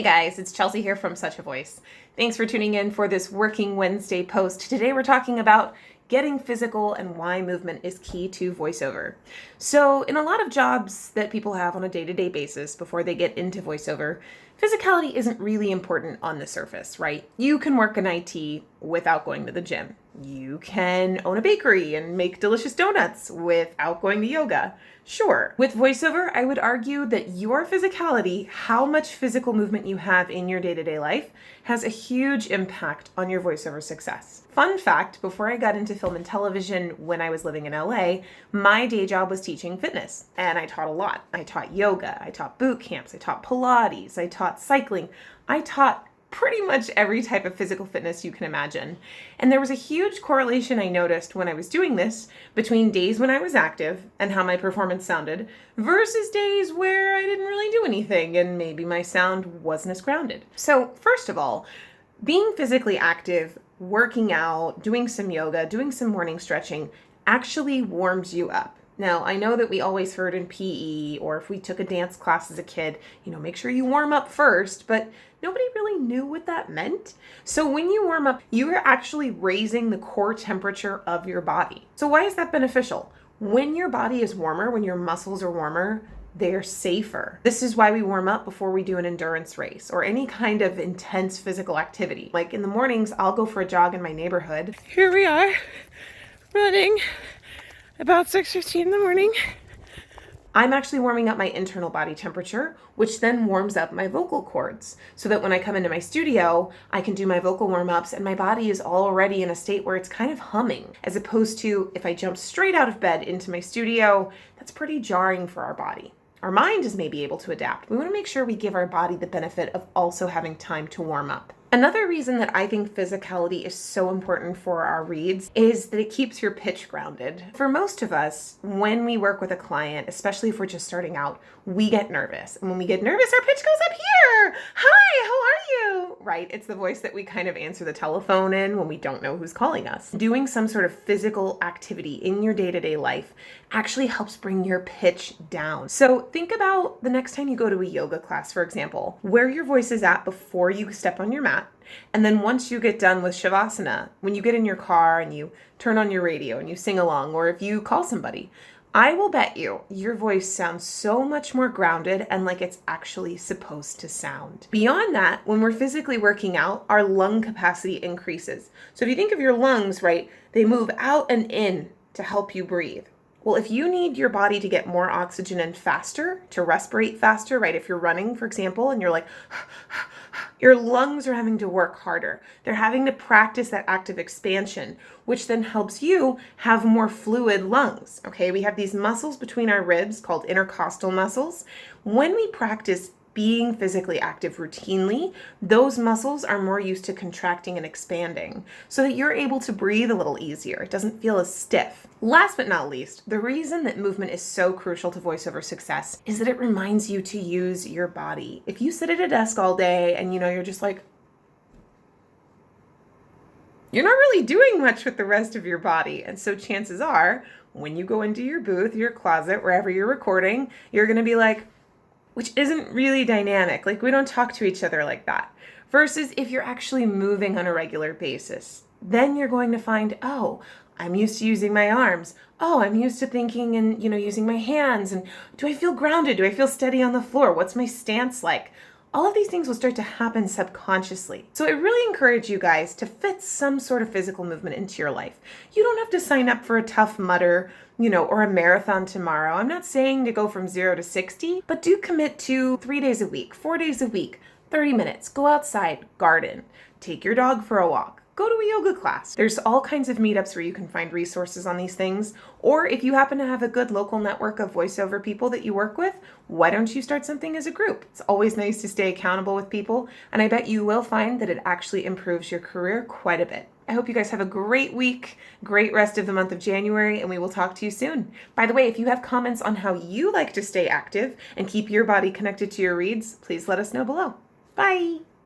Hey guys, it's Chelsea here from Such a Voice. Thanks for tuning in for this Working Wednesday post. Today we're talking about getting physical and why movement is key to voiceover. So in a lot of jobs that people have on a day-to-day basis before they get into voiceover, physicality isn't really important on the surface, right? You can work in IT without going to the gym. You can own a bakery and make delicious donuts without going to yoga. Sure. With voiceover, I would argue that your physicality, how much physical movement you have in your day-to-day life, has a huge impact on your voiceover success. Fun fact, before I got into film and television when I was living in LA, my day job was teaching fitness, and I taught a lot. I taught yoga, I taught boot camps, I taught Pilates, I taught cycling, I taught pretty much every type of physical fitness you can imagine. And there was a huge correlation I noticed when I was doing this between days when I was active and how my performance sounded versus days where I didn't really do anything and maybe my sound wasn't as grounded. So first of all, being physically active, working out, doing some yoga, doing some morning stretching actually warms you up. Now, I know that we always heard in PE, or if we took a dance class as a kid, make sure you warm up first, but nobody really knew what that meant. So when you warm up, you are actually raising the core temperature of your body. So why is that beneficial? When your body is warmer, when your muscles are warmer, they're safer. This is why we warm up before we do an endurance race or any kind of intense physical activity. Like in the mornings, I'll go for a jog in my neighborhood. Here we are, running about 6:15 in the morning. I'm actually warming up my internal body temperature, which then warms up my vocal cords so that when I come into my studio, I can do my vocal warm-ups and my body is already in a state where it's kind of humming, as opposed to if I jump straight out of bed into my studio, that's pretty jarring for our body. Our mind is maybe able to adapt. We want to make sure we give our body the benefit of also having time to warm up. Another reason that I think physicality is so important for our reads is that it keeps your pitch grounded. For most of us, when we work with a client, especially if we're just starting out, we get nervous. And when we get nervous, our pitch goes up here. Hi, how are you? Right? It's the voice that we kind of answer the telephone in when we don't know who's calling us. Doing some sort of physical activity in your day-to-day life actually helps bring your pitch down. So think about the next time you go to a yoga class, for example, where your voice is at before you step on your mat. And then once you get done with Shavasana, when you get in your car and you turn on your radio and you sing along, or if you call somebody, I will bet you your voice sounds so much more grounded and like it's actually supposed to sound. Beyond that, when we're physically working out, our lung capacity increases. So if you think of your lungs, right, they move out and in to help you breathe. Well, if you need your body to get more oxygen in faster, to respirate faster, right? If you're running, for example, and you're like, your lungs are having to work harder. They're having to practice that active expansion, which then helps you have more fluid lungs, okay? We have these muscles between our ribs called intercostal muscles. When we practice being physically active routinely, those muscles are more used to contracting and expanding so that you're able to breathe a little easier. It doesn't feel as stiff. Last but not least, the reason that movement is so crucial to voiceover success is that it reminds you to use your body. If you sit at a desk all day and you're just like, you're not really doing much with the rest of your body. And so chances are, when you go into your booth, your closet, wherever you're recording, you're going to be like, which isn't really dynamic. Like, we don't talk to each other like that. Versus if you're actually moving on a regular basis, then you're going to find, oh, I'm used to using my arms. Oh, I'm used to thinking and, using my hands. And do I feel grounded? Do I feel steady on the floor? What's my stance like? All of these things will start to happen subconsciously. So I really encourage you guys to fit some sort of physical movement into your life. You don't have to sign up for a Tough Mudder, or a marathon tomorrow. I'm not saying to go from 0 to 60, but do commit to 3 days a week, 4 days a week, 30 minutes. Go outside, garden, take your dog for a walk. Go to a yoga class. There's all kinds of meetups where you can find resources on these things. Or if you happen to have a good local network of voiceover people that you work with, why don't you start something as a group? It's always nice to stay accountable with people, and I bet you will find that it actually improves your career quite a bit. I hope you guys have a great week, great rest of the month of January, and we will talk to you soon. By the way, if you have comments on how you like to stay active and keep your body connected to your reads, please let us know below. Bye!